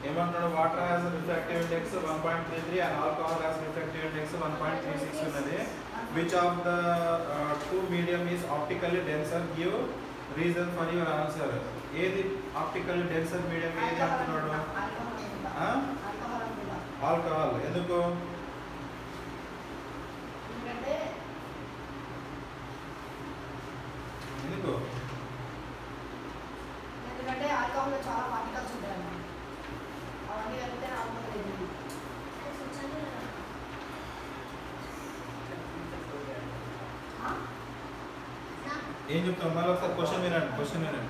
ఏమంటున్నాడు water has refractive index 1.33 and alcohol has refractive index 1.36 ఉన్నది which of the two medium is optically denser give reason for your answer ఏది optically denser medium ఏది అంటున్నాడు ఆల్కహాల్ ఎందుకు ఎందుకు ఎందుకంటే ఆల్కహాల్ లో చాలా పార్టికల్స్ ఉంటాయి అవన్నీ కలిపితే ఆల్కహాల్ అవుతుంది ఏం చెప్తాం మళ్ళీ ఒకసారి క్వశ్చన్ వినండి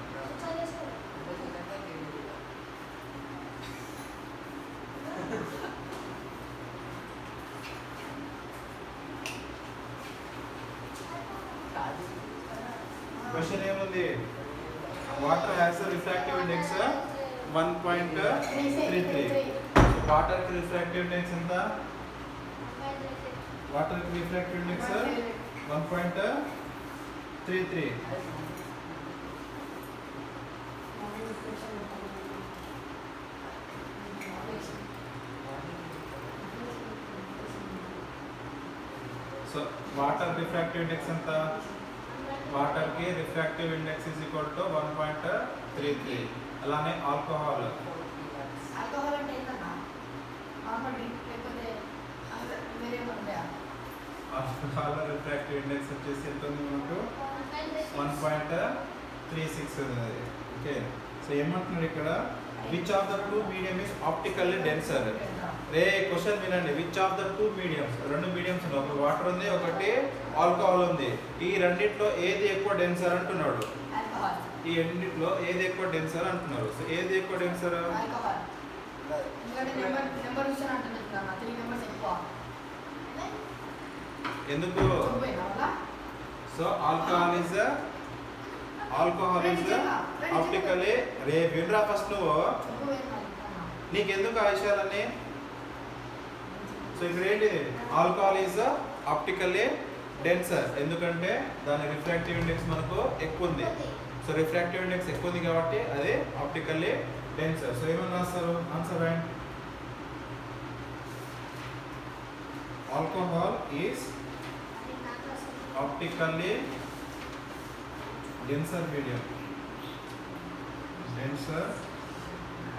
water has refractive index 1.33. Water కి రిఫ్రాక్టివ్ ఇండెక్స్ ఎంత? వాటర్ కి refractive index 1.33. So water refractive index ఎంత? వాటర్ కి refractive index is equal to 1.33. అలానే ఆల్కహాల్ అంటే ఏంటన్నా? నార్మల్ డ్రింక్ లేకపోతే వేరే ఉంటాయా? ఆల్కహాల్ రిఫ్రాక్టివ్ ఇండెక్స్ వచ్చేసి ఎంత ఉంది మనకు? 1.36 ఉంది. ఓకే, సో ఏమంటున్నాడు ఇక్కడ? Which of the two medium is optically denser? రే క్వశ్చన్ వినండి. Which of the two mediums, రెండు మీడియంస్ ఉన్నాయి, ఒకటి వాటర్ ఉంది, ఒకటి ఆల్కహాల్ ఉంది. ఈ రెండిట్లో ఏది ఎక్కువ డెన్సర్ అంటున్నాడు? ఈ రెండిట్లో ఏది ఎక్కువ డెన్సర్ అంటున్నారు. సో ఏది ఎక్కువ డెన్సర్? ఎందుకు? So alcohol is optically. రే వినరా ఫస్ట్ నువ్వు, నీకెందుకు ఆ విషయాలన్నీ? సో ఇక్కడ ఏంటి? ఆల్కహాల్ ఈజ్ ఆప్టికల్లీ డెన్సర్, ఎందుకంటే దాని రిఫ్రాక్టివ్ ఇండెక్స్ మనకు ఎక్కువ ఉంది. సో రిఫ్రాక్టివ్ ఇండెక్స్ ఎక్కువ ఉంది కాబట్టి అది ఆప్టికల్లీ డెన్సర్. సో ఏమని రాస్తారు? Answer right. Alcohol is optically denser medium, denser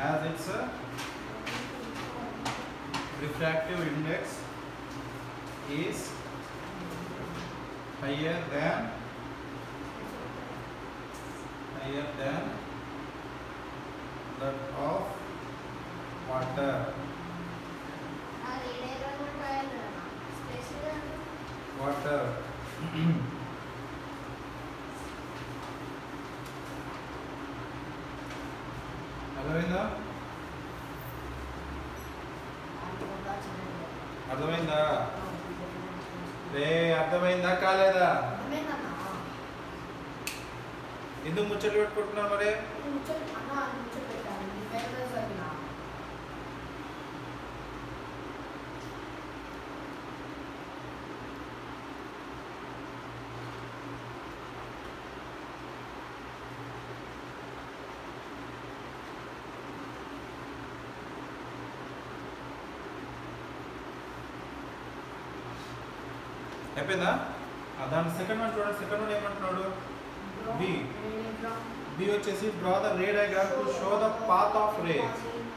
as its refractive index is higher than that of water. Water. అర్థమైందా? అర్థమైందా? రే అర్థమైందా కాలేదా? ఎందుకు ముచ్చట్లు పెట్టుకుంటున్నావు మరి? అయిపోయిందా? దాని సెకండ్ వన్ చూడండి. సెకండ్ వన్ ఏమంటున్నాడు? బి వచ్చేసి draw the ray diagram to show the path of ray.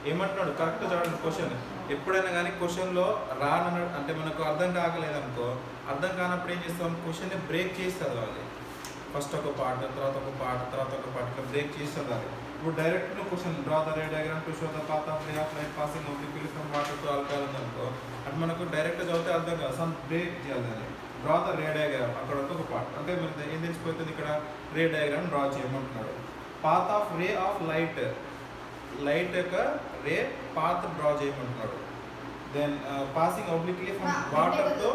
ఏమంటున్నాడు? కరెక్ట్ చూడండి. క్వశ్చన్ ఎప్పుడైనా కానీ క్వశ్చన్లో రాన అంటే మనకు అర్థం కాకలేదనుకో, అర్థం కానప్పుడు ఏం చేస్తాం? క్వశ్చన్ని బ్రేక్ చేసి చదవాలి. ఫస్ట్ ఒక పార్ట్, తర్వాత ఒక పార్ట్, తర్వాత ఒక పార్ట్, ఇట్లా బ్రేక్ చేసి చదవాలి. ఇప్పుడు direct question draw the ray diagram to show the path of ray of light passing obliquity from water to alcohol ఉందనుకో, అటు మనకు డైరెక్ట్ చదివితే అర్థం కాదు. సమ్ బ్రేక్ చేయాలి. డ్రా ద రే డయాగ్రామ్, అక్కడ ఒక పార్ట్ అంటే మనకి ఏం తెలిసిపోతుంది? ఇక్కడ రే డయాగ్రామ్ డ్రా చేయమంటున్నాడు. Path of ray of light, light యొక్క రే పాత్ డ్రా చేయమంటున్నాడు. Then passing obliquely from water to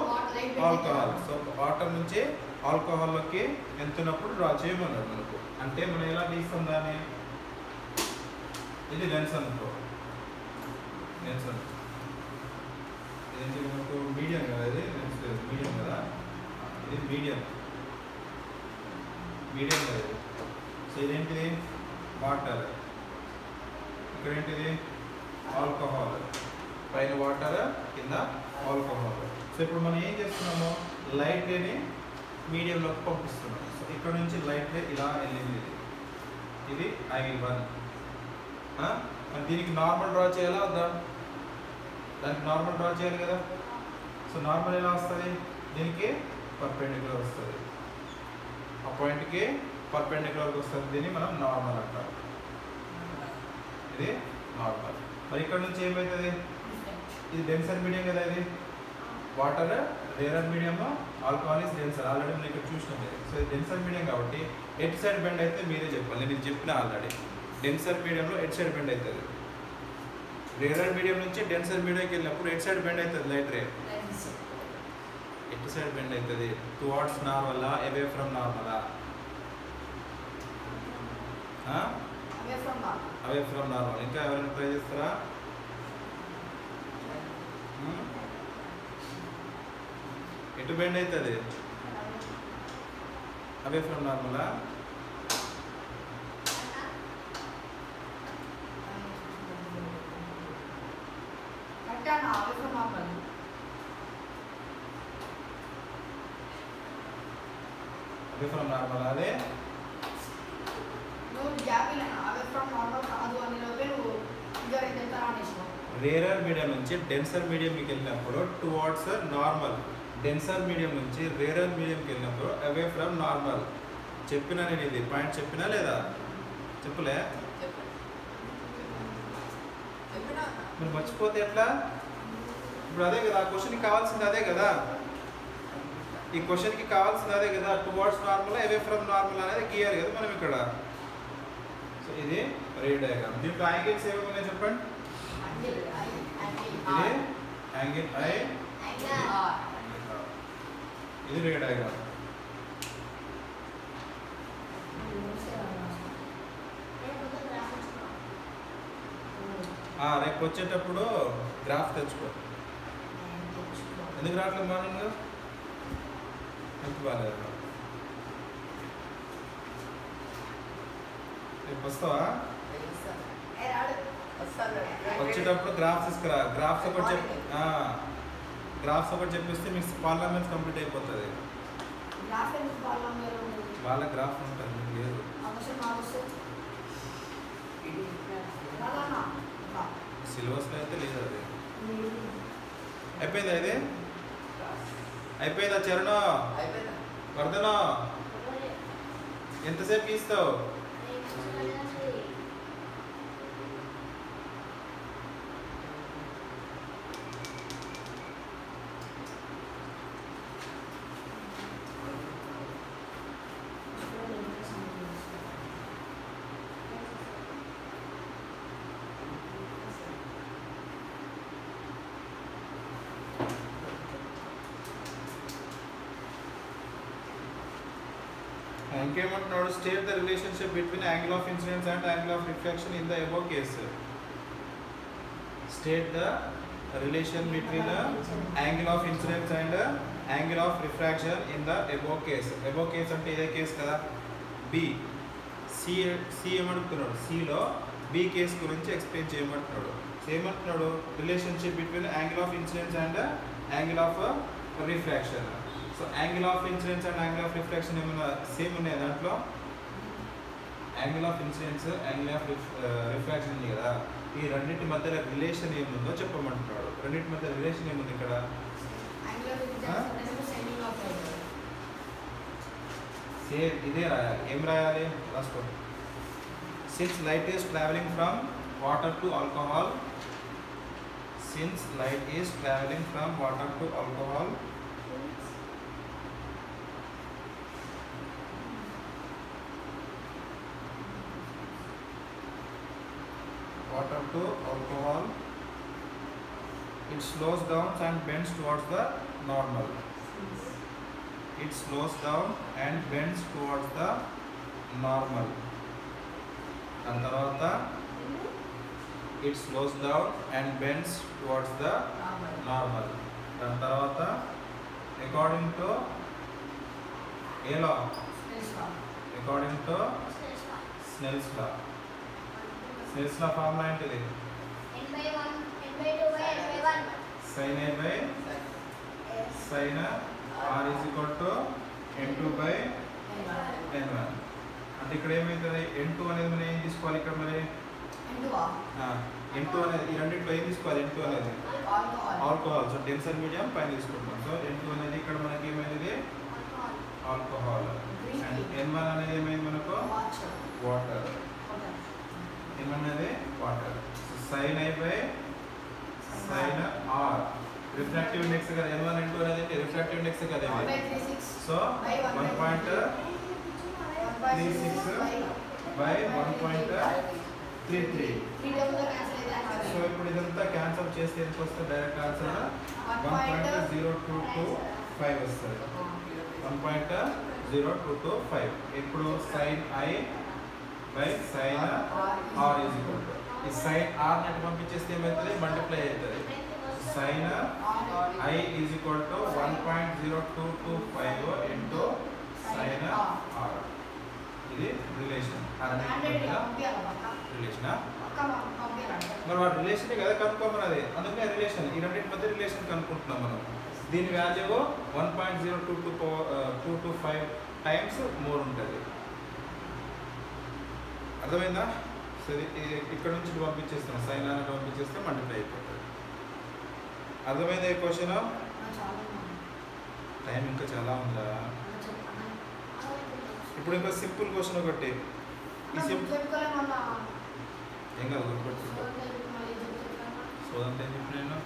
alcohol. So water నుంచి ఆల్కహాల్లోకి వెళ్తున్నప్పుడు డ్రా చేయమన్నాడు మనకు. అంటే మనం ఎలా తీస్తాం దాన్ని? ఇది లెన్స్ అనుకో, లెన్స్ అనుకో, ఇదేంటి మనకు మీడియం కదా, ఇది లెన్స్ మీడియం కదా, ఇది మీడియం కదా ఇది. సో ఇదేంటిది? వాటర్. ఇక్కడ ఏంటిది? ఆల్కహాల్. పైన వాటర్, కింద ఆల్కహాల్. సో ఇప్పుడు మనం ఏం చేస్తున్నాము? లైట్ రేని మీడియంలోకి పంపిస్తున్నాం. సో ఇక్కడ నుంచి లైట్ రే ఇలా వెళ్ళింది. ఇది I1. మరి దీనికి నార్మల్ డ్రా చేయాలా వద్దా? దానికి నార్మల్ డ్రా చేయాలి కదా. సో నార్మల్ ఎలా వస్తుంది? దీనికి పర్పెండిక్యులర్ వస్తుంది, ఆ పాయింట్కి పర్పెండిక్యులర్గా వస్తుంది. దీన్ని మనం నార్మల్ అంటాం. ఇది నార్మల్. మరి ఇక్కడ నుంచి ఏమవుతుంది? ఇది డెన్సర్ మీడియం కదా, ఇది water rarer medium, alcohol is denser. Already మనం ఇక్కడ చూసినాం. సో ఇది డెన్సర్ మీడియం కాబట్టి ఎట్ సైడ్ బెండ్ అయితే మీరే చెప్పాలి. నేను చెప్పిన ఆల్రెడీ డెన్సర్ మీడియంలో ఎట్ సైడ్ బెండ్ అవుతుంది. రేరర్ మీడియం నుంచి డెన్సర్ మీడియంకి వెళ్ళినప్పుడు ఎట్ సైడ్ బెండ్ అవుతుంది లైట్ రే. ఎట్ సైడ్ బెండ్ అవుతుంది? Towards normal, away from normal. Away from normal. ఇంకా ఎవరైనా ట్రై చేస్తారా? ఎటు బెండ్ అవుతుంది? అవే ఫ్రమ్ నార్మలా? Away from normal. అదే రేరర్ మీడియం నుంచి డెన్సర్ మీడియంకి వెళ్ళినప్పుడు టువర్డ్స్ నార్మల్. డెన్సర్ మీడియం నుంచి రేరర్ మీడియంకి వెళ్ళినప్పుడు అవే ఫ్రమ్ నార్మల్. చెప్పినా నేను ఇది పాయింట్ చెప్పినా లేదా? చెప్పలే? మీరు మర్చిపోతే ఎట్లా? ఇప్పుడు అదే కదా క్వశ్చన్కి కావాల్సింది, అదే కదా ఈ క్వశ్చన్కి కావాల్సింది, అదే కదా towards normal away from normal అనేది గీయాలి కదా మనం ఇక్కడ. సో ఇది రే డయాగ్రామ్. దీంట్లో యాంగిల్స్ ఏమి ఉన్నాయి చెప్పండి? ఇది యాంగిల్ ఐ, ఇది రే డయాగ్రామ్. రేపు వచ్చేటప్పుడు గ్రాఫ్ తెచ్చుకో. ఎందుకు రావట్లేదు మార్నింగ్? బాగాలేదు. రేపు వస్తావా? వచ్చేటప్పుడు గ్రాఫ్స్ తీసుకురా. గ్రాఫ్స్ ఒకటి చెప్పిస్తే మీకు పార్లమెంట్ కంప్లీట్ అయిపోతుంది. వాళ్ళ గ్రాఫ్ ఉంటుంది, లేదు. సిలబస్లో అయితే లేదు అది. అయిపోయిందా? ఇది అయిపోయిందా? చరణ్ వర్ధన ఎంతసేపు ఇస్తావు? ఇంకేమంటున్నాడు? State the relationship between angle of incidence and angle of reflection in the above case. State the relation between angle of incidence and angle of refraction in the above case. Above case అంటే ఇదే case కదా. B C ఏమంటున్నాడు? సిలో B case గురించి explain చేయమంటున్నాడు. ఏమంటున్నాడు? Relationship between angle of incidence and angle of refraction. So angle of incidence and angle of reflection ఏమైనా same ఉన్నాయి దాంట్లో? Angle of incidence, angle of refraction ఉంది కదా. ఈ రెండింటి మధ్యలో రిలేషన్ ఏముందో చెప్పమంటున్నాడు. రెండింటి మధ్య రిలేషన్ ఏముంది ఇక్కడ? సేమ్ ఇదే రాయాలి. ఏం రాయాలి? రాసుకోండి. Since light is travelling from water to alcohol, since light is travelling from water to alcohol, water to alcohol, it slows down and bends towards the normal. It slows down and bends towards the normal. And tarvata it slows down and bends towards the normal. And tarvata according to a law, according to Snell's law. Snell's law formula ఏంటిది? n/1 n/2/n/1 sin A by sin R is equal to n2/n1. అంటే ఇక్కడ ఏమవుతుంది? n2 అనేది మనం ఏం తీసుకోవాలి ఇక్కడ? మరి n2 అనేది ఈ రెండిట్లో ఏం తీసుకోవాలి? n2 అనేది ఆల్కహాల్. సో డెన్సర్ మీడియం పైన తీసుకుంటాం. సో n2 అనేది ఇక్కడ మనకి ఏమైంది? ఆల్కహాల్. అండ్ n1 అనేది ఏమైంది మనకు? వాటర్. n1 అనేది water. sin I by sin R refractive index కదా. n1 n2 అనేది రిఫ్రాక్టివ్ ఇండెక్స్ కదా. So 1.36 by 1.33. సో ఇప్పుడు ఇదంతా క్యాన్సిల్ చేస్తే ఎంత వస్తుంది? డైరెక్ట్ ఆన్సర్ 1.0225 వస్తుంది. 1.0225. ఇప్పుడు sin I by sine R is equal to ఈ సైన్ ఆర్ నెట్ పంపించేస్తే ఏమవుతుంది మల్టిప్లై అవుతుంది sine I is equal to 1.0225 into sine R ఇది రిలేషన్ రిలేషనా మరి వాడు రిలేషన్ కదా కనుక్కోమన్నది అందుకనే రిలేషన్ ఈ రెండింటి మధ్య రిలేషన్ కనుక్కుంటున్నాం మనం దీని వాల్యూ 1.0225 టైమ్స్ మోర్ ఉంటుంది అర్థమైందా సరే ఇక్కడ నుంచి పంపించేస్తాం సైన్ ఆర్ పంపించేస్తే మల్టిప్లై అయిపోతుంది అర్థమైందా ఈ క్వశ్చన్ టైం ఇంకా చాలా ఉందా ఇప్పుడు ఇంకా సింపుల్ క్వశ్చన్ ఒకటి ఈ సింపుల్ ఏం కాదు గుర్తుపెట్టుకుంటా సోదంతా ఏం చెప్పిన నేను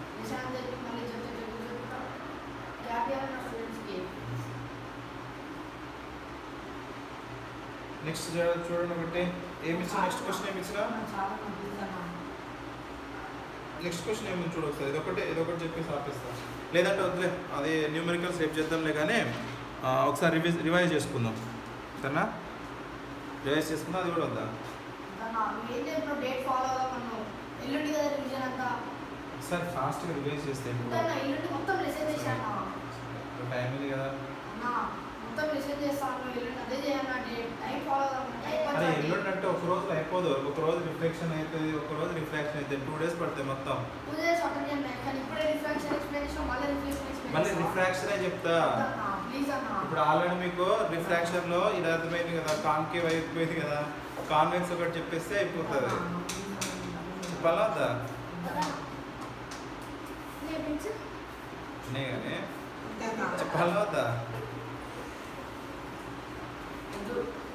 నెక్స్ట్ చూడండి ఒకటి ఏమి ఇచ్చిన నెక్స్ట్ క్వశ్చన్ ఏమి ఇచ్చిన నెక్స్ట్ క్వశ్చన్ ఏమి చూడ ఒకసారి ఇదొకటి చెప్పేసి ఆపేస్తా లేదంటే వద్దులే అది న్యూమెరికల్స్ రేపు చేద్దాంలే కానీ ఒకసారి రివైజ్ చేసుకుందాం సరేనా రివైజ్ చేసుకుందాం అది కూడా వద్దా ఒకసారి ఫాస్ట్గా రివైజ్ చేస్తే టైం ఉంది కదా అరే ఎల్లుండి అంటే ఒక రోజు అయిపోదు ఒక రోజు రిఫ్లెక్షన్ అవుతుంది ఒక రోజు రిఫ్లెక్షన్ అవుతుంది 2 days పడుతుంది మొత్తం మళ్ళీ రిఫ్రాక్షన్ చెప్తా ఇప్పుడు ఆల్రెడీ మీకు రిఫ్రాక్షన్ లో ఇది అర్థమైంది కదా కాన్కేవ్ అయిపోయింది కదా కాన్వెక్స్ ఒకటి చెప్పేస్తే అయిపోతుంది చెప్పాలా వద్దా కానీ చెప్పాలా వద్దా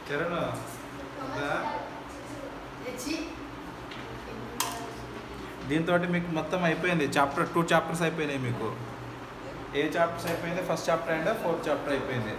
చరణ్ దీంతో మీకు మొత్తం అయిపోయింది 2 చాప్టర్స్ అయిపోయినాయి మీకు ఏ చాప్టర్స్ అయిపోయింది first chapter and 4th chapter అయిపోయింది